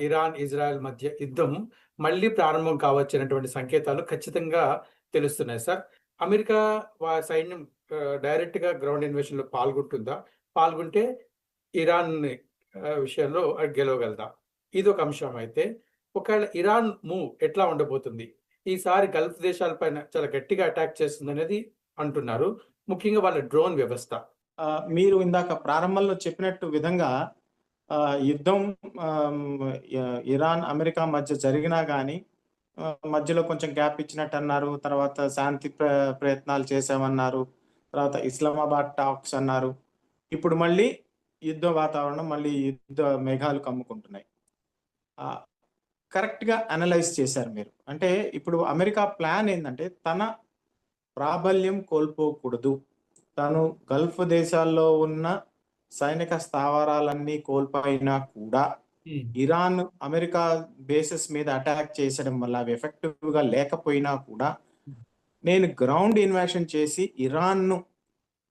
Iran, Israel మధ్య యుద్ధం మళ్ళీ ప్రారంభం కావచ్చనేటువంటి సంకేతాలు ఖచ్చితంగా తెలుస్తున్నాయి సార్. అమెరికా సైన్యం డైరెక్ట్‌గా గ్రౌండ్ ఇన్వేషన్‌లో పాల్గొంటుందా? పాల్గొంటే ఇరాన్‌ని విషయంలో గెలవగలదా? ఇదొక అంశం అయితే, ఒకవేళ ఇరాన్ మూవ్ ఎట్లా ఉండబోతుంది? ఈసారి గల్ఫ్ దేశాల పైన చాలా గట్టిగా అటాక్ చేస్తుందనేది అంటున్నారు. ముఖ్యంగా వాళ్ళ డ్రోన్ వ్యవస్థ. మీరు ఇందాక ప్రారంభంలో చెప్పినట్టు విధంగా యుద్ధం ఇరాన్, అమెరికా మధ్య జరిగినా గానీ మధ్యలో కొంచెం గ్యాప్ ఇచ్చినట్టన్నారు. తర్వాత శాంతి ప్రయత్నాలు చేశామన్నారు. తర్వాత ఇస్లామాబాద్ టాక్స్ అన్నారు. ఇప్పుడు మళ్ళీ యుద్ధ వాతావరణం, మళ్ళీ యుద్ధ మేఘాలు కమ్ముకుంటున్నాయి. కరెక్ట్‌గా అనలైజ్ చేశారు మీరు. అంటే ఇప్పుడు అమెరికా ప్లాన్ ఏందంటే, తన ప్రాబల్యం కోల్పోకూడదు. తను గల్ఫ్ దేశాల్లో ఉన్న సైనిక స్థావరాలన్నీ కోల్పోయినా కూడా ఇరాన్, అమెరికా బేసెస్ మీద అటాక్ చేసడం వల్ల అవి ఎఫెక్టివ్‌గా లేకపోయినా కూడా, నేను గ్రౌండ్ ఇన్వాషన్ చేసి ఇరాన్‌ను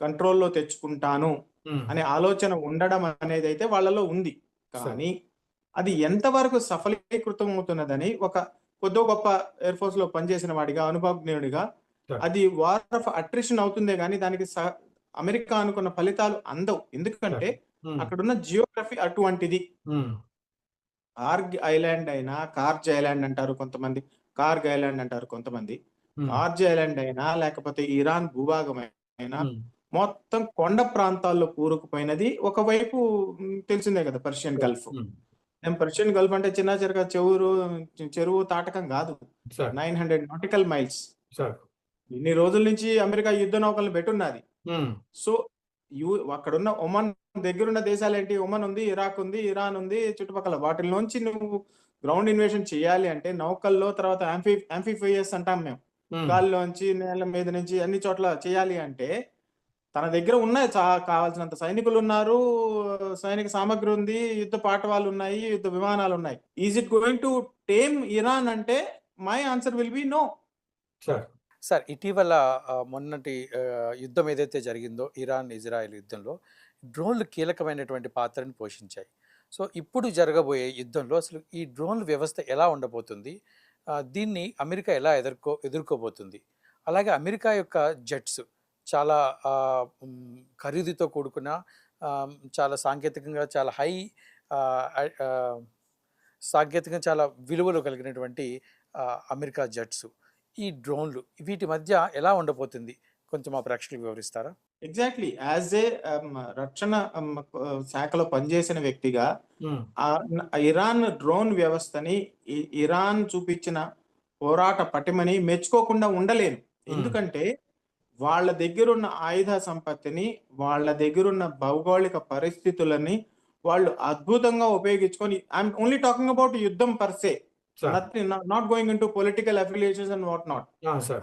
కంట్రోల్‌లో తెచ్చుకుంటాను అనే ఆలోచన ఉండడం అనేదైతే వాళ్ళలో ఉంది. కానీ అది ఎంతవరకు సఫలీకృతం అవుతున్నదని ఒక కొద్దో గొప్ప ఎయిర్ ఫోర్స్‌లో పనిచేసిన వాడిగా, అనుభవజ్ఞుడిగా అది వార్ ఆఫ్ అట్రిషన్ అవుతుందే గానీ దానికి అమెరికా అనుకున్న ఫలితాలు అందవు. ఎందుకంటే అక్కడున్న జియోగ్రఫీ అటువంటిది. ఆర్గ్ ఐలాండ్ అయినా, కార్జ్ ఐలాండ్ అంటారు కొంతమంది, కార్గ్ ఐలాండ్ అంటారు కొంతమంది. కార్జ్ ఐలాండ్ అయినా, లేకపోతే ఇరాన్ భూభాగం అయినా మొత్తం కొండ ప్రాంతాల్లో కూరుకుపోయినది. ఒకవైపు తెలిసిందే కదా పర్షియన్ గల్ఫ్. పర్షియన్ గల్ఫ్ అంటే చిన్న చిరక చెరువు తాటకం కాదు. 900 నాటికల్ మైల్స్. ఇన్ని రోజుల నుంచి అమెరికా యుద్ధ నౌకలను పెట్టున్నది. సో అక్కడున్న ఒమన్ దగ్గరున్న దేశాలేంటి? ఒమన్ ఉంది, ఇరాక్ ఉంది, ఇరాన్ ఉంది, చుట్టుపక్కల వాటిలోంచి నువ్వు గ్రౌండ్ ఇన్వేషన్ చేయాలి అంటే నౌకల్లో, తర్వాత యాంఫిఫియస్ అంటాం మేము. గాలిలోంచి, నేల మీద నుంచి అన్ని చోట్ల చేయాలి అంటే తన దగ్గర ఉన్నాయి కావాల్సినంత సైనికులు ఉన్నారు, సైనిక సామగ్రి ఉంది, యుద్ధ పాఠవాలు ఉన్నాయి, యుద్ధ విమానాలు ఉన్నాయి. Is it going to tame Iran అంటే my answer will be no. Sir, ఇటీవల మొన్నటి యుద్ధం ఏదైతే జరిగిందో, ఇరాన్ ఇజ్రాయెల్ యుద్ధంలో డ్రోన్లు కీలకమైనటువంటి పాత్రను పోషించాయి. సో ఇప్పుడు జరగబోయే యుద్ధంలో అసలు ఈ డ్రోన్ల వ్యవస్థ ఎలా ఉండబోతుంది? దీన్ని అమెరికా ఎలా ఎదుర్కోబోతుంది? అలాగే అమెరికా యొక్క జెట్స్ చాలా ఖరీదుతో కూడుకున్న, చాలా సాంకేతికంగా చాలా సాంకేతికంగా చాలా విలువలు కలిగినటువంటి అమెరికా జెట్స్, ఈ డ్రోన్లు, వీటి మధ్య ఎలా ఉండబోతుంది? కొంచెం మా ప్రేక్షకులకు వివరిస్తారా? ఎగ్జాక్ట్లీ. యాజ్ ఏ రక్షణ శాఖలో పనిచేసిన వ్యక్తిగా ఇరాన్ డ్రోన్ వ్యవస్థని, ఇరాన్ చూపించిన పోరాట పటిమని మెచ్చుకోకుండా ఉండలేను. ఎందుకంటే వాళ్ళ దగ్గరున్న ఆయుధ సంపత్తిని, వాళ్ళ దగ్గరున్న భౌగోళిక పరిస్థితులని వాళ్ళు అద్భుతంగా ఉపయోగించుకొని, ఐఎమ్ ఓన్లీ టాకింగ్ అబౌట్ యుద్ధం per se, not going into political affiliations and what not.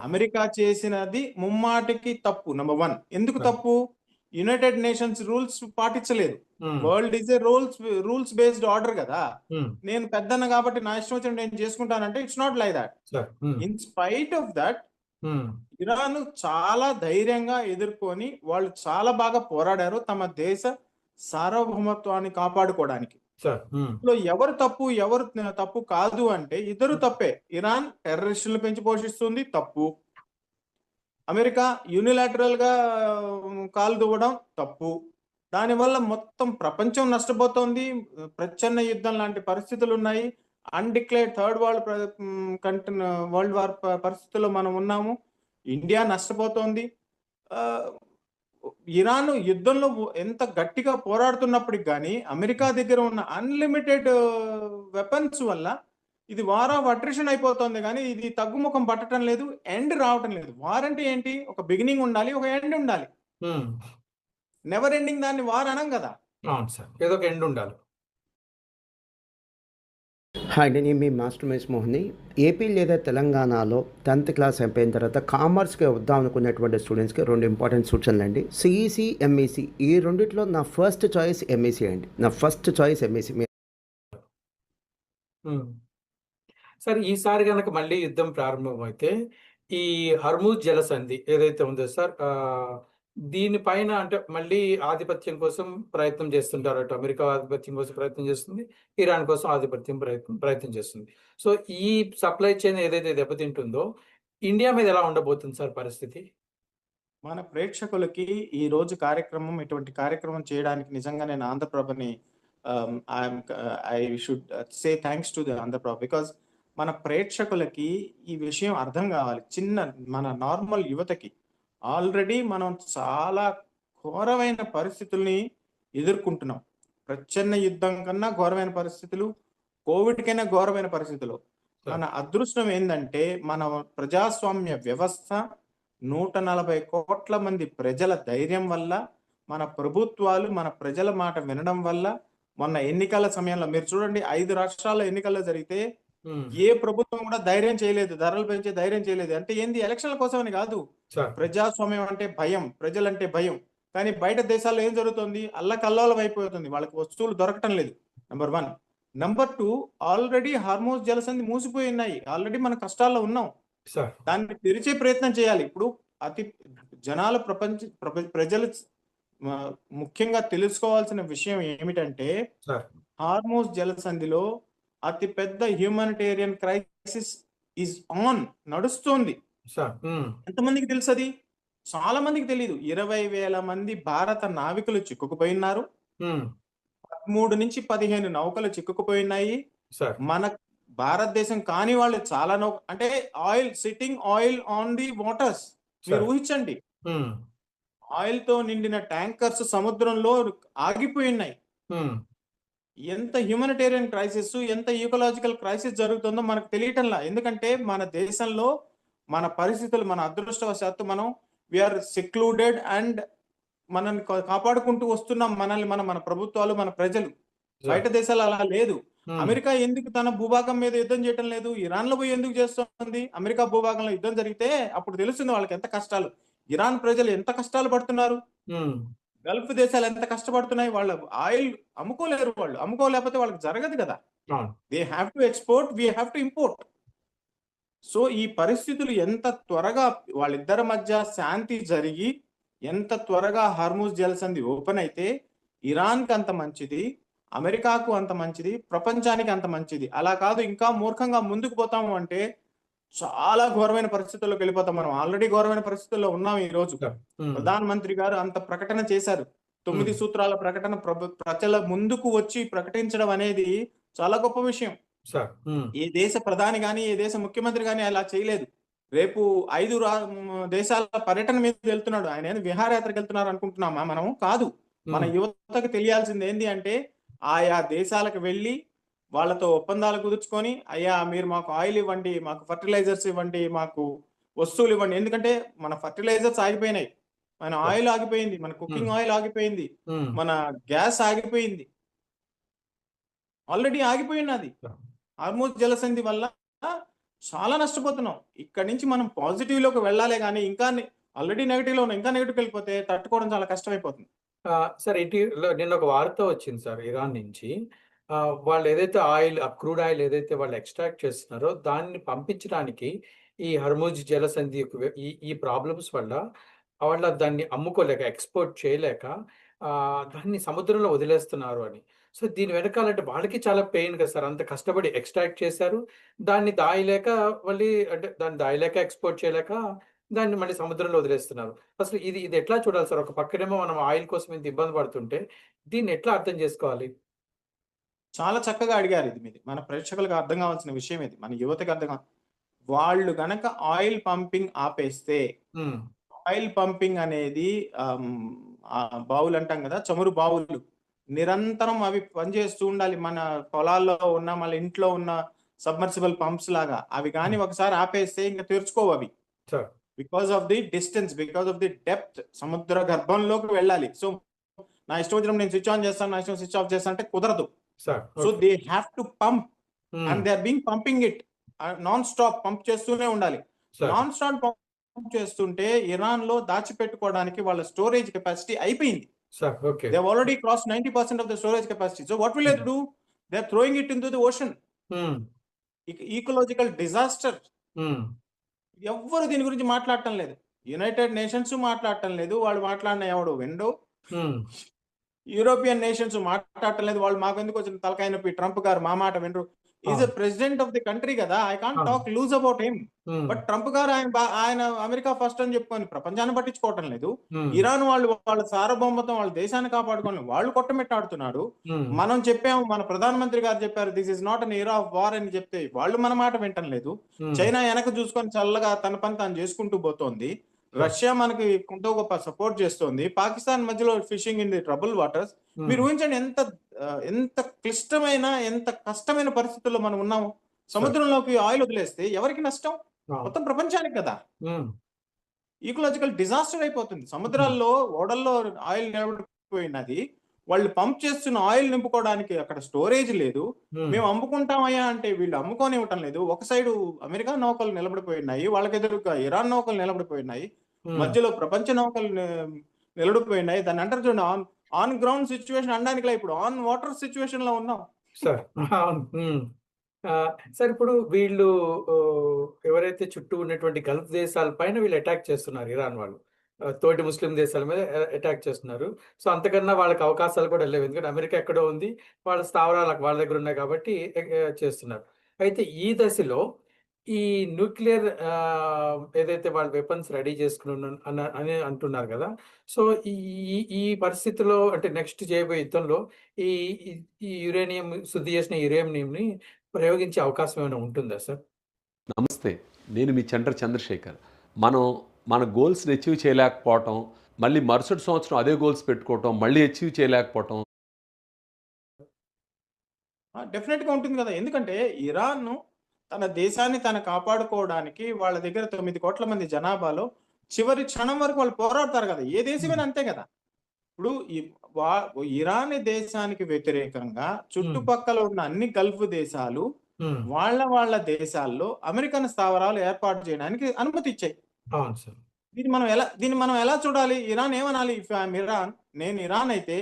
America చేసినది ముమ్మాటికి తప్పు. నెంబర్ 1. ఎందుకు తప్పు? యునైటెడ్ నేషన్స్ రూల్స్ పాటించలేదు. World is a rules based order కదా. నేను పెద్దన్న కాబట్టి నా ఇష్టం వచ్చిన నేను చేసుకుంటానంటే it's not like that. In spite of that Iran చాలా ధైర్యంగా ఎదుర్కొని వాళ్ళు చాలా బాగా పోరాడారు తమ దేశ సార్వభౌమత్వాన్ని కాపాడుకోవడానికి. ఎవరు తప్పు, ఎవరు తప్పు కాదు అంటే ఇద్దరు తప్పే. ఇరాన్ టెర్రరిస్టులను పెంచి పోషిస్తుంది, తప్పు. అమెరికా యూనిలాటరల్ గా కాలు దువ్వడం, తప్పు. దానివల్ల మొత్తం ప్రపంచం నష్టపోతోంది. ప్రచ్ఛన్న యుద్ధం లాంటి పరిస్థితులు ఉన్నాయి. అన్డిక్లేర్డ్ థర్డ్ వరల్డ్ వార్ పరిస్థితుల్లో మనం ఉన్నాము. ఇండియా నష్టపోతోంది. ఇరాన్ యుద్ధంలో ఎంత గట్టిగా పోరాడుతున్నప్పటికి కానీ అమెరికా దగ్గర ఉన్న అన్లిమిటెడ్ వెపన్స్ వల్ల ఇది వార్ ఆఫ్ అట్రిషన్ అయిపోతుంది, కానీ ఇది తగ్గుముఖం పట్టడం లేదు, ఎండ్ రావటం లేదు. వార్ అంటే ఏంటి? ఒక బిగినింగ్ ఉండాలి, ఒక ఎండ్ ఉండాలి. నెవర్ ఎండింగ్ దాన్ని వార్ అనం కదా. ఏదో ఒక ఎండ్ ఉండాలి. హాయ్, నేను మీ మాస్టర్ మైస్ మోహన్ని. ఏపీ లేదా తెలంగాణలో 10th క్లాస్ అయిపోయిన తర్వాత కామర్స్కి వద్దాం అనుకున్నటువంటి స్టూడెంట్స్కి 2 ఇంపార్టెంట్ సూచనలు అండి. సిఈసి, ఎంఈసి, ఈ రెండిట్లో నా ఫస్ట్ చాయిస్ ఎంఈసి అండి. నా ఫస్ట్ చాయిస్ ఎంఈసి. సరే, ఈసారి కనుక మళ్ళీ యుద్ధం ప్రారంభమైతే ఈ హర్ముజ్ జలసంధి ఏదైతే ఉందో సార్, దీనిపైన అంటే మళ్ళీ ఆధిపత్యం కోసం ప్రయత్నం చేస్తుంటారు. అటు అమెరికా ఆధిపత్యం కోసం ప్రయత్నం చేస్తుంది. ఇరాన్ కోసం ప్రయత్నం చేస్తుంది. సో, ఈ సప్లై చైన్ ఏదైతే దెబ్బతింటుందో ఇండియా మీద ఎలా ఉండబోతుంది సార్ పరిస్థితి? మన ప్రేక్షకులకి ఈ రోజు కార్యక్రమం ఇటువంటి కార్యక్రమం చేయడానికి నిజంగా నేను ఆంధ్రప్రభని I should say thanks to the Andhra Prabha. Because మన ప్రేక్షకులకి ఈ విషయం అర్థం కావాలి. మన నార్మల్ యువతకి ఆల్రెడీ మనం చాలా ఘోరమైన పరిస్థితుల్ని ఎదుర్కొంటున్నాం. ప్రచ్ఛన్న యుద్ధం కన్నా ఘోరమైన పరిస్థితులు, కోవిడ్ కైనా ఘోరమైన పరిస్థితులు. మన అదృష్టం ఏంటంటే మన ప్రజాస్వామ్య వ్యవస్థ 140 కోట్ల మంది ప్రజల ధైర్యం వల్ల, మన ప్రభుత్వాలు మన ప్రజల మాట వినడం వల్ల, మొన్న ఎన్నికల సమయంలో మీరు చూడండి 5 రాష్ట్రాల్లో ఎన్నికల్లో జరిగితే ఏ ప్రభుత్వం కూడా ధైర్యం చేయలేదు, ధరలు పెంచే ధైర్యం చేయలేదు. అంటే ఏంది, ఎలక్షన్ల కోసమని కాదు, ప్రజాస్వామ్యం అంటే భయం, ప్రజలంటే భయం. కానీ బయట దేశాల్లో ఏం జరుగుతుంది, అల్లకల్లోలం అయిపోతుంది, వాళ్ళకి వస్తువులు దొరకటం లేదు. నెంబర్ 1. నెంబర్ 2, ఆల్రెడీ హార్మోస్ జలసంధి మూసిపోయి ఉన్నాయి. ఆల్రెడీ మన కష్టాల్లో ఉన్నాం. దాన్ని తెరిచే ప్రయత్నం చేయాలి. ఇప్పుడు జనాలు ప్రజలు ముఖ్యంగా తెలుసుకోవాల్సిన విషయం ఏమిటంటే, హార్మోస్ జలసంధిలో అతి పెద్ద హ్యూమానిటేరియన్ క్రైసిస్ ఈజ్ ఆన్, నడుస్తోంది. ఎంతమందికి తెలుసు? అది చాలా మందికి తెలియదు. 20,000 మంది భారత నావికులు చిక్కుకుపోయినారు. 13 నుంచి 15 నౌకలు చిక్కుకుపోయినాయి. మన భారతదేశం కాని వాళ్ళు చాలా అంటే ఆయిల్ ఆన్ ది వాటర్స్. మీరు ఊహించండి, ఆయిల్ తో నిండిన ట్యాంకర్స్ సముద్రంలో ఆగిపోయినాయి. ఎంత హ్యూమానిటేరియన్ క్రైసిస్, ఎంత ఈకలాజికల్ క్రైసిస్ జరుగుతుందో మనకు తెలియటంలా. ఎందుకంటే మన దేశంలో మన పరిస్థితులు, మన అదృష్టవశాత్తు మనం వీఆర్ సెక్లూడెడ్ అండ్ మనల్ని కాపాడుకుంటూ వస్తున్నాం. మనల్ని మన ప్రభుత్వాలు, మన ప్రజలు. బయట దేశాలు అలా లేదు. అమెరికా ఎందుకు తన భూభాగం మీద యుద్ధం చేయటం లేదు? ఇరాన్ లో పోయి ఎందుకు చేస్తుంది? అమెరికా భూభాగంలో యుద్ధం జరిగితే అప్పుడు తెలుస్తుంది వాళ్ళకి ఎంత కష్టాలు. ఇరాన్ ప్రజలు ఎంత కష్టాలు పడుతున్నారు, గల్ఫ్ దేశాలు ఎంత కష్టపడుతున్నాయి. వాళ్ళ ఆయిల్ అమ్ముకోలేరు, వాళ్ళు అమ్ముకోలేకపోతే వాళ్ళకి జరగదు కదా. They have to export, we have to import. So ఈ పరిస్థితులు ఎంత త్వరగా వాళ్ళిద్దరి మధ్య శాంతి జరిగి ఎంత త్వరగా హార్మూజ్ జలసంధి ఓపెన్ అయితే ఇరాన్కి అంత మంచిది, అమెరికాకు అంత మంచిది, ప్రపంచానికి అంత మంచిది. అలా కాదు ఇంకా మూర్ఖంగా ముందుకు పోతాము అంటే చాలా ఘోరమైన పరిస్థితుల్లోకి వెళ్ళిపోతాం. మనం ఆల్రెడీ ఘోరమైన పరిస్థితుల్లో ఉన్నాం. ఈ రోజు ప్రధానమంత్రి గారు అంత ప్రకటన చేశారు. 9 సూత్రాల ప్రకటన ప్రజల ముందుకు వచ్చి ప్రకటించడం అనేది చాలా గొప్ప విషయం. ఏ దేశ ప్రధాని గాని, ఏ దేశ ముఖ్యమంత్రి గాని అలా చేయలేదు. రేపు 5 దేశాల పర్యటన మీద వెళ్తున్నాడు ఆయన. విహారయాత్రకు వెళ్తున్నారు అనుకుంటున్నామా? మనం కాదు. మన యువతకు తెలియాల్సింది ఏంటి అంటే, ఆయా దేశాలకు వెళ్ళి వాళ్ళతో ఒప్పందాలు కుదుర్చుకొని, అయ్యా మీరు మాకు ఆయిల్ ఇవ్వండి, మాకు ఫర్టిలైజర్స్ ఇవ్వండి, మాకు వస్తువులు ఇవ్వండి. ఎందుకంటే మన ఫర్టిలైజర్స్ ఆగిపోయినాయి, మన ఆయిల్ ఆగిపోయింది, మన కుకింగ్ ఆయిల్ ఆగిపోయింది, మన గ్యాస్ ఆగిపోయింది, ఆల్రెడీ ఆగిపోయినది. హార్మూజ్ జలసంధి వల్ల చాలా నష్టపోతున్నాం. ఇక్కడ నుంచి మనం పాజిటివ్ లోకి వెళ్ళాలి, కానీ ఇంకా ఆల్రెడీ నెగిటివ్ లో ఇంకా నెగిటివ్ వెళ్ళిపోతే తట్టుకోవడం చాలా కష్టమైపోతుంది. సార్ నిన్న ఒక వార్త వచ్చింది సార్ ఇరాన్ నుంచి. వాళ్ళు ఏదైతే క్రూడ్ ఆయిల్ ఏదైతే వాళ్ళు ఎక్స్ట్రాక్ట్ చేస్తున్నారో దాన్ని పంపించడానికి ఈ హర్మూజ్ జలసంధి ఈ ప్రాబ్లమ్స్ వల్ల వాళ్ళ దాన్ని అమ్ముకోలేక, ఎక్స్పోర్ట్ చేయలేక దాన్ని సముద్రంలో వదిలేస్తున్నారు అని. సో దీని వెనకాలంటే వాళ్ళకి చాలా పెయిన్ కదా సార్. అంత కష్టపడి ఎక్స్ట్రాక్ట్ చేశారు, దాన్ని దాయలేక ఎక్స్పోర్ట్ చేయలేక దాన్ని మళ్ళీ సముద్రంలో వదిలేస్తున్నారు. అసలు ఇది ఎట్లా చూడాలి సార్? ఒక పక్కనేమో మనం ఆయిల్ కోసం ఇంత ఇబ్బంది పడుతుంటే దీన్ని ఎట్లా అర్థం చేసుకోవాలి? చాలా చక్కగా అడిగారు. ఇది మీది మన ప్రేక్షకులకు అర్థం కావాల్సిన విషయం ఇది, మన యువతకి అర్థం కావాలి. వాళ్ళు గనక ఆయిల్ పంపింగ్ ఆపేస్తే, ఆయిల్ పంపింగ్ అనేది బావులు అంటాం కదా, చమురు బావులు, నిరంతరం అవి పనిచేస్తూ ఉండాలి. మన పొలాల్లో ఉన్న, మన ఇంట్లో ఉన్న సబ్మర్సిబుల్ పంప్స్ లాగా. అవి కానీ ఒకసారి ఆపేస్తే ఇంకా తెరుచుకోవు అవి. Because of the distance, because of the depth, సముద్ర గర్భంలోకి వెళ్ళాలి. సో నా ఇష్టం వచ్చినప్పుడు నేను స్విచ్ ఆన్ చేస్తాను, నా ఇష్టం స్విచ్ ఆఫ్ చేస్తాను అంటే కుదరదు. So they have to pump and they are being pumping it non stop. Pump చేస్తూనే ఉండాలి. నాన్ స్టాప్ పంప్ చేస్తుంటే ఇరాన్ లో దాచిపెట్టుకోవడానికి వాళ్ళ స్టోరేజ్ కెపాసిటీ అయిపోయింది. They have already crossed 90% of the storage capacity. So what will they do? They are throwing it into the ocean. Ecological disaster. ఎవ్వరు దీని గురించి మాట్లాడటం లేదు. యునైటెడ్ నేషన్స్ మాట్లాడటం లేదు, వాళ్ళు మాట్లాడిన ఎవడు విండు. ఉమ్, యూరోపియన్ నేషన్స్ మాట్లాడటం లేదు, వాళ్ళు మాకెందుకు వచ్చిన తలకాయ నొప్పి, ట్రంప్ గారు మా మాట వినరు. ఈజ్ ఎ అవును. ప్రెసిడెంట్ ఆఫ్ ది కంట్రీ కదా, ఐ కాంట్ అవును. Talk loose about him. Um, but Trump గారు ఆయన అమెరికా ఫస్ట్ అని చెప్పుకొని ప్రపంచాన్ని పట్టించుకోవటం లేదు. ఉమ్, ఇరాన్ వాళ్ళు వాళ్ళ సార్వభౌమత్వం, వాళ్ళ దేశాన్ని కాపాడుకోవాలి, వాళ్ళు కొట్టమిట్టాడుతున్నారు. ఉమ్, మనం చెప్పాము, మన ప్రధానమంత్రి గారు చెప్పారు this is not an era of war అని చెప్తే వాళ్ళు మన మాట వింటం లేదు. ఉమ్, చైనా వెనక చూసుకొని చల్లగా తన పని తాను చేసుకుంటూ పోతోంది. రష్యా మనకి కొంత గొప్ప సపోర్ట్ చేస్తోంది. పాకిస్తాన్ మధ్యలో fishing in the trouble waters. మీరు ఉమ్, ఊహించండి ఎంత క్లిష్టమైన, ఎంత కష్టమైన పరిస్థితుల్లో మనం ఉన్నాము. సార్. సముద్రంలోకి ఆయిల్ వదిలేస్తే ఎవరికి నష్టం? అవును. మొత్తం ప్రపంచానికి కదా. ఉమ్, ఈకలాజికల్ డిజాస్టర్ అయిపోతుంది. సముద్రాల్లో ఓడల్లో ఆయిల్ నిలబడిపోయినది, వాళ్ళు పంప్ చేస్తున్న ఆయిల్ నింపుకోవడానికి అక్కడ స్టోరేజ్ లేదు. ఉమ్, మేము అమ్ముకుంటామయ్యా అంటే వీళ్ళు అమ్ముకోనివ్వటం లేదు. ఒక సైడు అమెరికా నౌకలు నిలబడిపోయినాయి, వాళ్ళకి ఎదురుగా ఇరాన్ నౌకలు నిలబడిపోయినాయి, ఉమ్, మధ్యలో ప్రపంచ నౌకలు నిలబడిపోయినాయి. దాన్ని అంటారు చూడండి, ఆన్ గ్రౌండ్ సిచ్యువేషన్ అనడానికి ఇప్పుడు ఆన్ వాటర్ సిచ్యువేషన్ లో ఉన్నాం. సార్. అవును. ఉమ్. సార్, ఇప్పుడు వీళ్ళు ఎవరైతే చుట్టూ ఉన్నటువంటి గల్ఫ్ దేశాల పైన వీళ్ళు అటాక్ చేస్తున్నారు, ఇరాన్ వాళ్ళు తోటి ముస్లిం దేశాల మీద అటాక్ చేస్తున్నారు. సో అంతకన్నా వాళ్ళకి అవకాశాలు కూడా లేవు, ఎందుకంటే అమెరికా ఎక్కడో ఉంది, వాళ్ళ స్థావరాలు వాళ్ళ దగ్గర ఉన్నాయి కాబట్టి చేస్తున్నారు. అయితే ఈ దశలో ఈ న్యూక్లియర్ ఏదైతే వాళ్ళు వెపన్స్ రెడీ చేసుకుని అని అంటున్నారు కదా. సో ఈ ఈ ఈ పరిస్థితిలో, అంటే నెక్స్ట్ చేయబోయే యుద్ధంలో ఈ ఈ ఈ యురేనియం, శుద్ధి చేసిన యురేనియంని ప్రయోగించే అవకాశం ఏమైనా ఉంటుందా సార్? నమస్తే, నేను మీ చంద్రశేఖర్. మనం మన గోల్స్ని అచీవ్ చేయలేకపోవటం, మళ్ళీ మరుసటి సంవత్సరం అదే గోల్స్ పెట్టుకోవటం, మళ్ళీ అచీవ్ చేయలేకపోవటం. డెఫినెట్ గా ఉంటుంది కదా. ఎందుకంటే ఇరాన్ తన దేశాన్ని తను కాపాడుకోవడానికి వాళ్ళ దగ్గర 9 కోట్ల మంది జనాభాలో చివరి క్షణం వరకు వాళ్ళు పోరాడతారు కదా. ఏ దేశమైనా అంతే కదా. ఇప్పుడు ఇరాన్ దేశానికి వ్యతిరేకంగా చుట్టుపక్కల ఉన్న అన్ని గల్ఫ్ దేశాలు ఉమ్, వాళ్ళ దేశాల్లో అమెరికన్ స్థావరాలు ఏర్పాటు చేయడానికి అనుమతి ఇచ్చాయి. అవును సార్. దీన్ని మనం ఎలా చూడాలి? ఇరాన్ ఏమనాలి? ఇఫ్ ఐఎమ్ ఇరాన్, నేను ఇరాన్ అయితే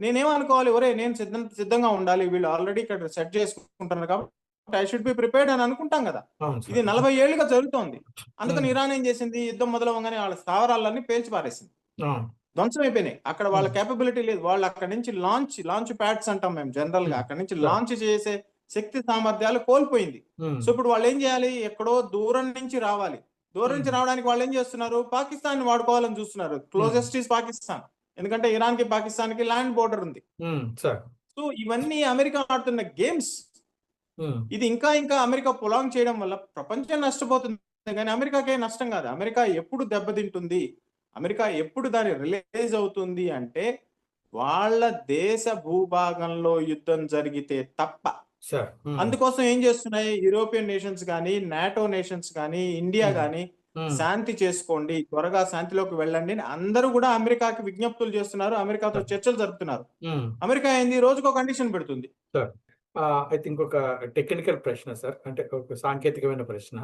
నేనేమనుకోవాలి? ఒరే, నేను సిద్ధంగా ఉండాలి, వీళ్ళు ఆల్రెడీ ఇక్కడ సెట్ చేసుకుంటున్నారు కాబట్టి ఐ షుడ్ బి ప్రిపేర్డ్ అని అనుకుంటాం కదా. అవును ఇది సార్. 40 ఏళ్లుగా జరుగుతోంది. అందుకని ఉమ్, ఇరాన్ ఏం చేసింది? యుద్ధం మొదలవగానే వాళ్ళ స్థావరాలన్నీ పేల్చి పారేసింది, అవును. ధ్వంసం అయిపోయినాయి. అక్కడ వాళ్ళ ఉమ్, కేపబిలిటీ లేదు. వాళ్ళు అక్కడ నుంచి లాంచ్ ప్యాడ్స్ అంటాం మేము జనరల్ గా, ఉమ్, అక్కడ నుంచి సార్. లాంచ్ చేసే శక్తి సామర్థ్యాలు కోల్పోయింది. ఉమ్, సో ఇప్పుడు వాళ్ళు ఏం చేయాలి? ఎక్కడో దూరం నుంచి రావాలి. దూరం నుంచి ఉమ్, రావడానికి వాళ్ళు ఏం చేస్తున్నారు? పాకిస్తాన్ వాడుకోవాలని చూస్తున్నారు. ఉమ్, క్లోజెస్ట్ ఈస్ పాకిస్తాన్, ఎందుకంటే ఇరాన్ కి పాకిస్తాన్ కి ల్యాండ్ బోర్డర్ ఉంది. ఉమ్, సార్. సో ఇవన్నీ అమెరికా ఆడుతున్న గేమ్స్. ఉమ్, ఇది ఇంకా అమెరికా పొలాంగ్ చేయడం వల్ల ప్రపంచం నష్టపోతుంది, కానీ అమెరికాకే నష్టం కాదు. అమెరికా ఎప్పుడు దెబ్బతింటుంది, అమెరికా ఎప్పుడు దాన్ని రిలీజ్ అవుతుంది అంటే వాళ్ళ దేశ భూభాగంలో యుద్ధం జరిగితే తప్ప. సార్. ఉమ్, అందుకోసం ఏం చేస్తున్నాయి యూరోపియన్ నేషన్స్ కానీ, నాటో నేషన్స్ కానీ, ఇండియా ఉమ్, కానీ, ఉమ్, శాంతి చేసుకోండి, త్వరగా శాంతిలోకి వెళ్ళండి అని అందరూ కూడా అమెరికాకి విజ్ఞప్తులు చేస్తున్నారు, అమెరికాతో చర్చలు జరుపుతున్నారు. ఉమ్, అమెరికా ఏంది? రోజుకో కండిషన్ పెడుతుంది. సార్. ఐ థింక్ ఒక టెక్నికల్ ప్రశ్న సార్, అంటే ఒక సాంకేతికమైన ప్రశ్న.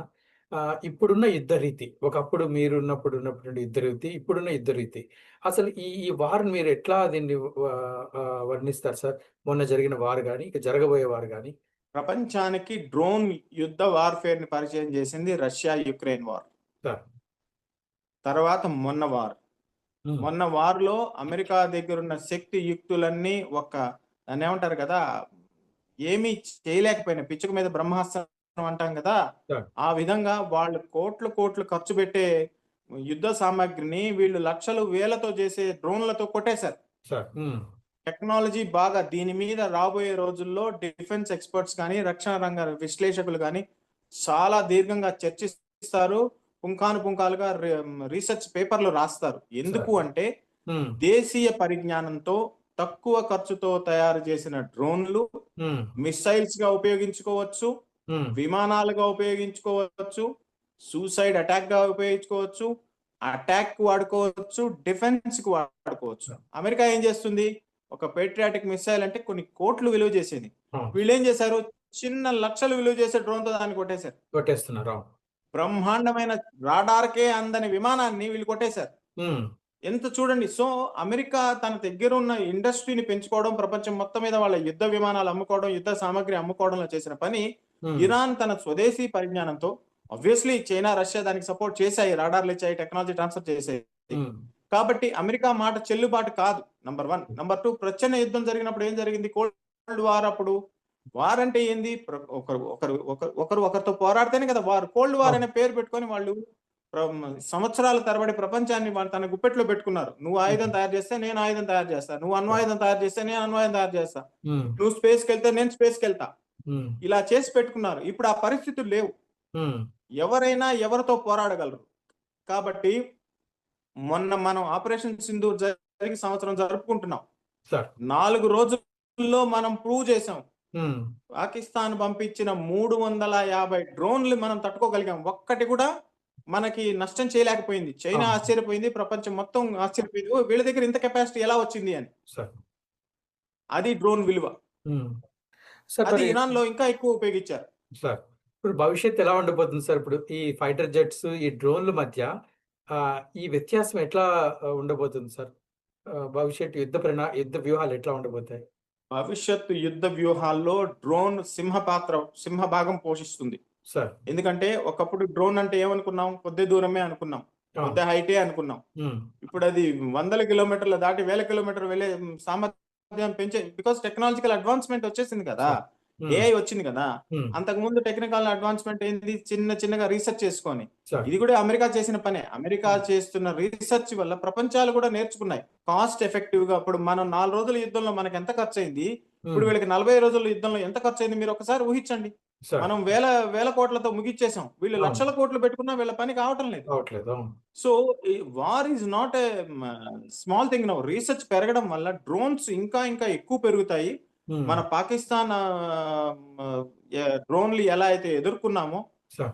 ఇప్పుడున్న యుద్ధ రీతి, ఒకప్పుడు ఉన్నప్పుడు యుద్ధ రీతి, ఇప్పుడున్న యుద్ధ రీతి, అసలు ఈ వార్ మీరు ఎట్లా దీన్ని వర్ణిస్తారు సార్? మొన్న జరిగిన వార్ కానీ, ఇక జరగబోయే వార్ కానీ. ప్రపంచానికి డ్రోన్ యుద్ధ వార్ఫేర్ ని పరిచయం చేసింది రష్యా యుక్రెయిన్ వార్. సార్. తర్వాత మొన్న వార్లో అమెరికా దగ్గర ఉన్న శక్తి యుక్తులన్నీ దాన్ని ఏమంటారు కదా, ఏమీ చేయలేకపోయినా, పిచ్చుక మీద బ్రహ్మాస్త్రం అంటాం కదా, ఆ విధంగా వాళ్ళు కోట్లు ఖర్చు పెట్టే యుద్ధ సామాగ్రిని వీళ్ళు లక్షలు వేలతో చేసే డ్రోన్లతో కొట్టేశారు. టెక్నాలజీ బాగా, దీని మీద రాబోయే రోజుల్లో డిఫెన్స్ ఎక్స్పర్ట్స్ కానీ, రక్షణ రంగ విశ్లేషకులు కానీ చాలా దీర్ఘంగా చర్చిస్తారు, పుంఖానుపుంఖాలుగా రీసెర్చ్ పేపర్లు రాస్తారు. ఎందుకు అంటే దేశీయ పరిజ్ఞానంతో తక్కువ ఖర్చుతో తయారు చేసిన డ్రోన్లు మిసైల్స్ గా ఉపయోగించుకోవచ్చు, విమానాలుగా ఉపయోగించుకోవచ్చు, సూసైడ్ అటాక్ గా ఉపయోగించుకోవచ్చు, అటాక్ కు వాడుకోవచ్చు, డిఫెన్స్ కు వాడుకోవచ్చు. అమెరికా ఏం చేస్తుంది? ఒక పేట్రియాటిక్ మిసైల్ అంటే కొన్ని కోట్లు విలువ చేసేది, వీళ్ళు ఏం చేశారు? చిన్న లక్షలు విలువ చేసే డ్రోన్ తో దాన్ని కొట్టేస్తున్నారు. బ్రహ్మాండమైన రాడార్కే అందని విమానాన్ని వీళ్ళు కొట్టేశారు. ఎంత చూడండి. సో అమెరికా తన దగ్గర ఉన్న ఇండస్ట్రీని పెంచుకోవడం, ప్రపంచం మొత్తం మీద వాళ్ళ యుద్ధ విమానాలు అమ్ముకోవడం, యుద్ధ సామాగ్రి అమ్ముకోవడంలో చేసిన పని, ఇరాన్ తన స్వదేశీ పరిజ్ఞానంతో ఆబ్వియస్లీ చైనా, రష్యా దానికి సపోర్ట్ చేశాయి, రాడార్లు ఇచ్చాయి, టెక్నాలజీ ట్రాన్స్ఫర్ చేశాయి. కాబట్టి అమెరికా మాట చెల్లుబాటు కాదు, నంబర్ 1. నంబర్ 2, ప్రచ్ఛన్న యుద్ధం జరిగినప్పుడు ఏం జరిగింది? Cold war. అప్పుడు వార్ అంటే ఏంది? ఒకరితో పోరాడితేనే కదా వార్. కోల్డ్ వార్ అనే పేరు పెట్టుకొని వాళ్ళు సంవత్సరాల తరబడి ప్రపంచాన్ని వాళ్ళు తన గుప్పెట్లో పెట్టుకున్నారు. నువ్వు ఆయుధం తయారు చేస్తే నేను ఆయుధం తయారు చేస్తా, నువ్వు అణ్వాయుధం తయారు చేస్తే నేను అణ్వాయుధం తయారు చేస్తా, నువ్వు స్పేస్కి వెళ్తే నేను స్పేస్కి వెళ్తా, ఇలా చేసి పెట్టుకున్నారు. ఇప్పుడు ఆ పరిస్థితులు లేవు. ఎవరైనా ఎవరితో పోరాడగలరు. కాబట్టి మొన్న మనం ఆపరేషన్ సింధూర్ జరిగి సంవత్సరం జరుపుకుంటున్నాం. 4 రోజుల్లో మనం ప్రూవ్ చేసాం. పాకిస్తాన్ పంపించిన 350 డ్రోన్లు మనం తట్టుకోగలిగాం. ఒక్కటి కూడా మనకి నష్టం చేయలేకపోయింది. చైనా ఆశ్చర్యపోయింది, ప్రపంచం మొత్తం ఆశ్చర్యపోయింది, వీళ్ళ దగ్గర ఇంత కెపాసిటీ ఎలా వచ్చింది అని. అది డ్రోన్ విలువ. అది ఇరాన్ లో ఇంకా ఎక్కువ ఉపయోగించారు. సార్ ఇప్పుడు భవిష్యత్తు ఎలా ఉండబోతుంది సార్? ఇప్పుడు ఈ ఫైటర్ జెట్స్, ఈ డ్రోన్ల మధ్య ఈ వ్యత్యాసం ఎట్లా ఉండబోతుంది సార్? భవిష్యత్తు యుద్ధ వ్యూహాలు ఎట్లా ఉండబోతాయి? భవిష్యత్తు యుద్ధ వ్యూహాల్లో డ్రోన్ సింహభాగం పోషిస్తుంది సార్. ఎందుకంటే ఒకప్పుడు డ్రోన్ అంటే ఏమనుకున్నాం? కొద్ది దూరమే అనుకున్నాం, కొద్ది హైటే అనుకున్నాం. ఇప్పుడు అది 100 కిలోమీటర్లు దాటి 1000 కిలోమీటర్లు వెళ్ళే సామర్థ్యం పెంచే, బికాస్ టెక్నాలజికల్ అడ్వాన్స్మెంట్ వచ్చేసింది కదా, ఏఐ వచ్చింది కదా. అంతకు ముందు టెక్నికల్ అడ్వాన్స్మెంట్ ఏంది? చిన్నగా రీసెర్చ్ చేసుకొని. ఇది కూడా అమెరికా చేసిన పనే. అమెరికా చేస్తున్న రీసెర్చ్ వల్ల ప్రపంచాలు కూడా నేర్చుకున్నాయి కాస్ట్ ఎఫెక్టివ్ గా. ఇప్పుడు మనం 4 రోజుల యుద్ధంలో మనకి ఎంత ఖర్చు అయింది, ఇప్పుడు వీళ్ళకి 40 రోజుల యుద్ధంలో ఎంత ఖర్చు అయింది మీరు ఒకసారి ఊహించండి. మనం వేల కోట్లతో ముగిచ్చేసాం, వీళ్ళు లక్షల కోట్లు పెట్టుకున్నా వీళ్ళ పని కావటం లేదు. So war is not a small thing now. Research పెరగడం వల్ల డ్రోన్స్ ఇంకా ఎక్కువ పెరుగుతాయి. మన పాకిస్తాన్ డ్రోన్లు ఎలా అయితే ఎదుర్కొన్నామో,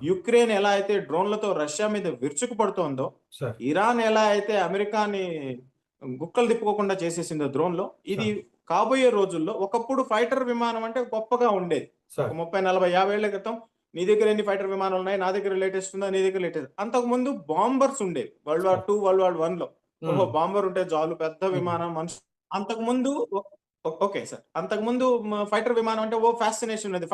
యుక్రెయిన్ ఎలా అయితే డ్రోన్లతో రష్యా మీద విరుచుకుపడుతోందో, ఇరాన్ ఎలా అయితే అమెరికాని గుక్కలు తిప్పుకోకుండా చేసేసిందో డ్రోన్లో, ఇది కాబోయే రోజుల్లో. ఒకప్పుడు ఫైటర్ విమానం అంటే గొప్పగా ఉండేది. 30, 40, 50 ఏళ్ల క్రితం నీ దగ్గర ఎన్ని ఫైటర్ విమానాలు ఉన్నాయి, నా దగ్గర లేటెస్ట్ ఉందా, నీ దగ్గర లేటెస్ట్. అంతకు ముందు బాంబర్స్ ఉండేవి. World War II, World War I లో బాంబర్ ఉంటే చాలు, పెద్ద విమానం మనుషు. అంతకు ముందు ఓకే సార్, అంతకు ముందు ఫైటర్ విమానం అంటే ఫ్యాసినేషన్ ఉండేది.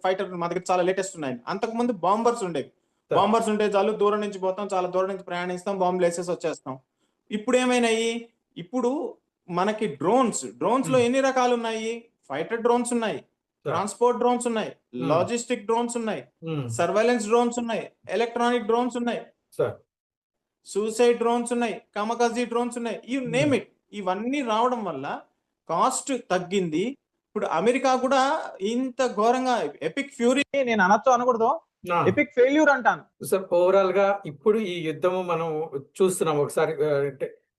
ఫైటర్ మా దగ్గర చాలా లేటెస్ట్ ఉన్నాయి. అంతకు ముందు బాంబర్స్ ఉండేవి. బాంబర్స్ ఉంటే చాలు, దూరం నుంచి పోతాం, చాలా దూరం నుంచి ప్రయాణిస్తాం, బాంబులు వేసేసి వచ్చేస్తాం. ఇప్పుడు ఏమైనాయి? ఇప్పుడు మనకి డ్రోన్స్ లో ఎన్ని రకాలు ఉన్నాయి? ఫైటర్ డ్రోన్స్ ఉన్నాయి, ట్రాన్స్పోర్ట్ డ్రోన్స్ ఉన్నాయి, లాజిస్టిక్ డ్రోన్స్ ఉన్నాయి, సర్వైలెన్స్ డ్రోన్స్ ఉన్నాయి, ఎలక్ట్రానిక్ డ్రోన్స్ ఉన్నాయి, సూసైడ్ డ్రోన్స్ ఉన్నాయి, కమకాజీ డ్రోన్స్ ఉన్నాయి, యు నేమ్ ఇట్. ఇవన్నీ రావడం వల్ల కాస్ట్ తగ్గింది. ఇప్పుడు అమెరికా కూడా ఇంత ఘోరంగా ఎపిక్ ఫ్యూరీ నేను అనకూడదు, ఎపిక్ ఫెయిల్యూర్ అంటాను. సార్ ఓవరాల్ గా ఇప్పుడు ఈ యుద్ధము మనం చూస్తున్నాం. ఒకసారి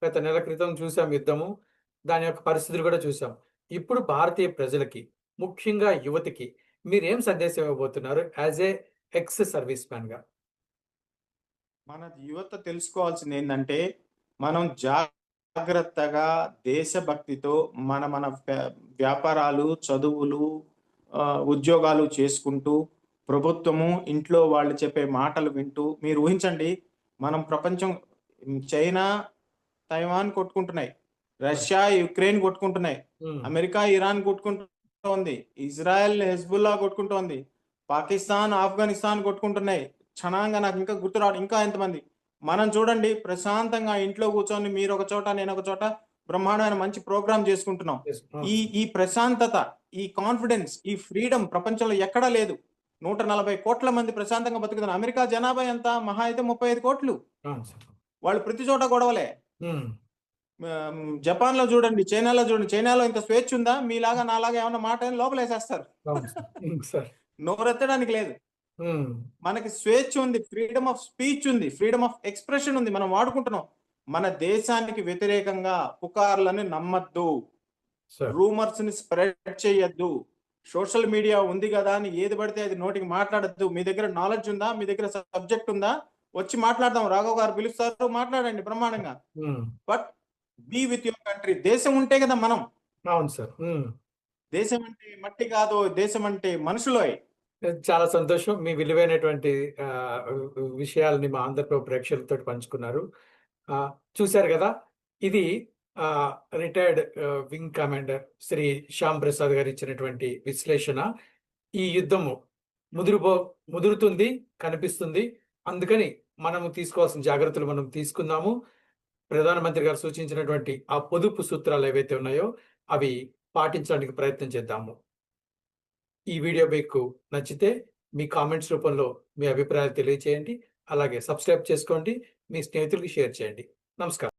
గత నెల క్రితం చూసాం యుద్ధము, దాని యొక్క పరిస్థితులు కూడా చూసాం. ఇప్పుడు భారతీయ ప్రజలకి, ముఖ్యంగా యువతికి మీరేం సందేశం ఇవ్వబోతున్నారు as a ex service man గా? మన యువత తెలుసుకోవాల్సింది ఏంటంటే, మనం జాగ్రత్తగా దేశభక్తితో మన వ్యాపారాలు, చదువులు, ఉద్యోగాలు చేసుకుంటూ, ప్రభుత్వము, ఇంట్లో వాళ్ళు చెప్పే మాటలు వింటూ. మీరు ఊహించండి, మనం ప్రపంచం, చైనా తైవాన్ కొట్టుకుంటున్నాయి, రష్యా యుక్రెయిన్ కొట్టుకుంటున్నాయి, అమెరికా ఇరాన్ కొట్టుకుంటోంది, ఇజ్రాయెల్ హెజ్బుల్లా కొట్టుకుంటోంది, పాకిస్తాన్ ఆఫ్ఘనిస్తాన్ కొట్టుకుంటున్నాయి. క్షణంగా నాకు ఇంకా గుర్తురాడు ఇంకా ఎంతమంది. మనం చూడండి, ప్రశాంతంగా ఇంట్లో కూర్చొని మీరు ఒక చోట నేను ఒక చోట బ్రహ్మాండమైన మంచి ప్రోగ్రామ్ చేసుకుంటున్నాం. ఈ ప్రశాంతత, ఈ కాన్ఫిడెన్స్, ఈ ఫ్రీడమ్ ప్రపంచంలో ఎక్కడా లేదు. 140 కోట్ల మంది ప్రశాంతంగా బతుకుతున్నారు. అమెరికా జనాభా ఎంత? మహా అయితే 35 కోట్లు. వాళ్ళు ప్రతి చోట గొడవలే. జపాన్ లో చూడండి, చైనాలో చూడండి. చైనాలో ఇంత స్వేచ్ఛ ఉందా? మీలాగా నాలాగా ఏమన్నా మాట లోపలేసేస్తారు, నోరెత్తడానికి లేదు. మనకి స్వేచ్ఛ ఉంది, ఫ్రీడమ్ ఆఫ్ స్పీచ్ ఉంది, ఫ్రీడమ్ ఆఫ్ ఎక్స్ప్రెషన్ ఉంది, మనం వాడుకుంటున్నాం. మన దేశానికి వ్యతిరేకంగా పుకార్లను నమ్మద్దు, రూమర్స్ ని స్ప్రెడ్ చేయొద్దు, సోషల్ మీడియా ఉంది కదా అని ఏది పడితే అది నోటికి మాట్లాడద్దు. మీ దగ్గర నాలెడ్జ్ ఉందా, మీ దగ్గర సబ్జెక్ట్ ఉందా, వచ్చి మాట్లాడదాం. రాఘవ్ గారు పిలుస్తారు, మాట్లాడండి బ్రహ్మాండంగా. But be with your country. దేశం ఉంటే కదా మనం. అవును సార్. దేశం అంటే మట్టి కాదు, దేశం అంటే మనుషులు. చాలా సంతోషం. మీ విలువైనటువంటి విషయాలని మా ఆంధ్రప్రభ ప్రేక్షకులతో పంచుకున్నారు. చూశారు కదా, ఇది retired wing commander Shri Shyam Prasad గారు ఇచ్చినటువంటి విశ్లేషణ. ఈ యుద్ధము ముదురుపో ముదురుతుంది, కనిపిస్తుంది. అందుకని మనము తీసుకోవాల్సిన జాగ్రత్తలు మనం తీసుకుందాము. ప్రధానమంత్రి గారు సూచించినటువంటి ఆ పొదుపు సూత్రాలు ఏవైతే ఉన్నాయో అవి పాటించడానికి ప్రయత్నం చేద్దాము. ఈ వీడియో మీకు నచ్చితే మీ కామెంట్స్ రూపంలో మీ అభిప్రాయాలు తెలియచేయండి. అలాగే సబ్స్క్రైబ్ చేసుకోండి. మీ స్నేహితులకి షేర్ చేయండి. నమస్కారం.